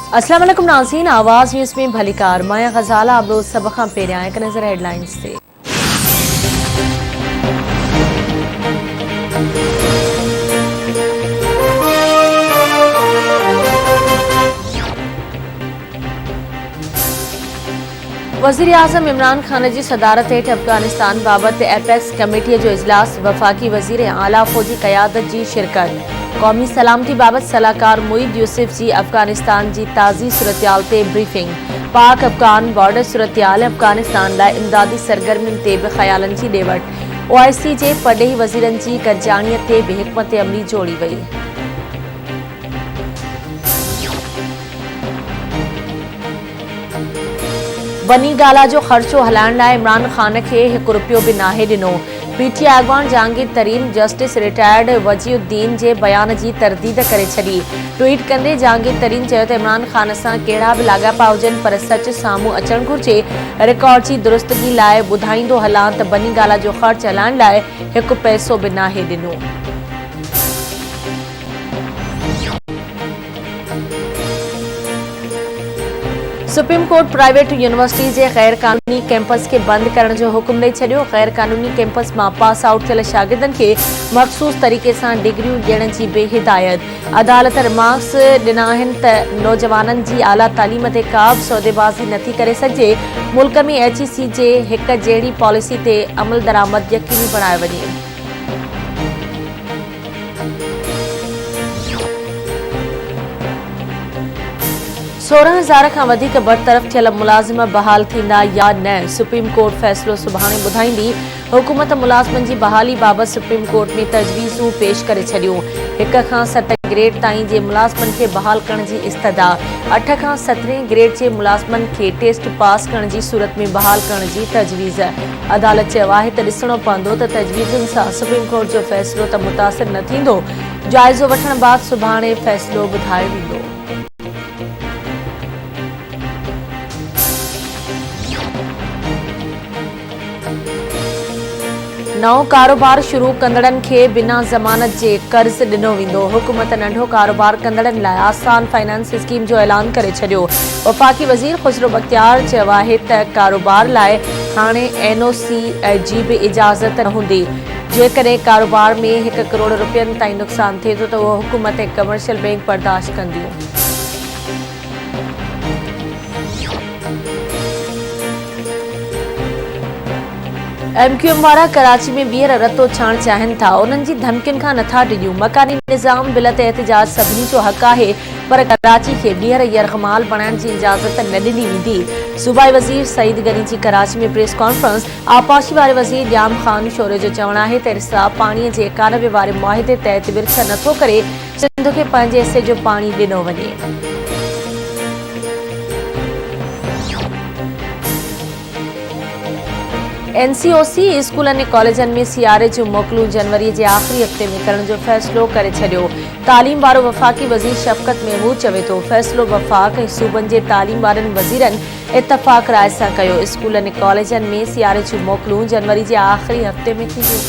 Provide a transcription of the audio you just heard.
अस्सलाम वालेकुम नाज़रीन, आवाज़ न्यूज़ में भली कार मैं गजाला अब रोज सब खां पहिरियां हिकु नज़र हेडलाइंस ते। वज़ीर आज़म इमरान खान की सदारत हेठि अफगानिस्तान बाबति एपेक्स कमेटी जो इजलास, वफ़ाक़ी वज़ीर आला फ़ौजी क़यादत की शिरकत। क़ौमी सलामती बाबति सलाहकार मुईद यूसुफ की अफगानिस्तान की ताज़ी सूरतहाल ते ब्रीफिंग। पाक अफगान बॉर्डर सूरतहाल अफगानिस्तान लाइ इमदादी सरगर्मियुनि ते बि ख़यालनि जी ॾेवट। OIC जे परॾेही वज़ीरनि जी गॾिजाणीअ ते बि हिकमत अमली जोड़ी वई। बनी गाला जो ख़र्चो हलाइण लाइ इमरान खान खे ₹1 भी नाहे ॾिनो। PTI अॻवान जहांगीर तरीन जस्टिस रिटायर्ड वजीउद्दीन जे बयान की तरदीद करे छॾी। ट्वीट कंदे जहांगीर तरीन चयो त इमरान खान सां कहिड़ा बि लाॻापा हुजनि पर सच साम्हूं अचणु घुरिजे। रिकॉर्ड जी दुरुस्तगी लाइ ॿुधाईंदो हलां त बनी गाला जो ख़र्च हलाइण लाइ ₹1 भी नाहे ॾिनो। सुप्रीम कोर्ट प्राइवेट यूनिवर्सिटी के गैर कानूनी कैंपस के बंद करने जो हुक्म ॾेई छॾियो। गैर कानूनी कैंपस में पास आउट थियल शागिर्दनि खे मखसूस तरीक़े से डिग्रियूं ॾियण जी बि हिदायत। अदालत रिमार्क्स ॾिना आहिनि त नौजवाननि जी आला तालीम ते का बि सौदेबाज़ी नथी करे सघिजे। मुल्क में HEC जे हिक जहिड़ी पॉलिसी ते अमल दरामद यकीनी बणायो वञे। 16,000 खां वधीक बरतरफ़ थियल मुलाज़िम बहाल थींदा या न, सुप्रीम कोर्ट फ़ैसिलो सुभाणे ॿुधाईंदी। हुकूमत मुलाज़िमनि जी बहाली बाबति सुप्रीम कोर्ट में तजवीज़ूं पेश करे छॾियूं। 1 खां 7 ग्रेड ताईं जे मुलाज़िमनि खे बहाल करण जी इस्तदा। 8 खां 17 ग्रेड जे मुलाज़िमनि खे टेस्ट पास करण जी सूरत में बहाल करण जी तजवीज़। अदालत चयो आहे त ॾिसणो पवंदो त तजवीज़ुनि सां सुप्रीम कोर्ट जो फ़ैसिलो त मुतासिर न थींदो। जाइज़ो वठण बाद सुभाणे फ़ैसिलो ॿुधायो वेंदो। नओं कारोबार शुरू कंदड़नि खे बिना ज़मानत जे कर्ज़ ॾिनो वेंदो। हुकूमत नंढो कारोबार कंदड़नि लाइ आसान फाइनेंस स्कीम जो ऐलान करे छॾियो। वफ़ाक़ी वज़ीर खुसरो बख्तियार चयो आहे त कारोबार लाइ हाणे NOC जी बि इजाज़त न हूंदी। जेकॾहिं कारोबार में ₹1 करोड़ ताईं नुक़सान थिए थो त उहो हुकूमत ऐं कमर्शियल बैंक बर्दाश्त कंदियूं। MQM वारा कराची में ॿीहर रतो छाण चाहिनि था। उन्हनि जी धमकियुनि खां नथा डिॼूं। मकानी निज़ाम बिल ते एहतिजाज सभिनी जो हक़ आहे पर कराची खे ॿीहर यरग़माल बणाइण जी इजाज़त न ॾिनी वेंदी। सूबाई वज़ीर सईद गनी जी कराची में प्रेस कॉन्फ्रेंस। आबपाशी वारे वज़ीर ॼाम ख़ान शोरे जो चवणु आहे त रिसाब पाणीअ जे 91 वारे मुआहिदे तहत विर्छ नथो करे सिंध खे पंहिंजे हिसे जो पाणी ॾिनो वञे। NCOC स्कूलनि ऐं कॉलेजनि में सियारे जूं मोकलूं जनवरी जे आख़िरी हफ़्ते में करण जो फ़ैसिलो करे छॾियो। तालीम वारो वफ़ाक़ी वज़ीर शफ़क़त महमूद चवे थो फ़ैसिलो वफ़ाक़ ऐं सूबनि जे तालीम वारनि वज़ीरनि इतफ़ाक़ राय सां कयो। स्कूलनि ऐं कॉलेजनि में सियारे जूं मोकलूं जनवरी जे आख़िरी हफ़्ते में थींदियूं।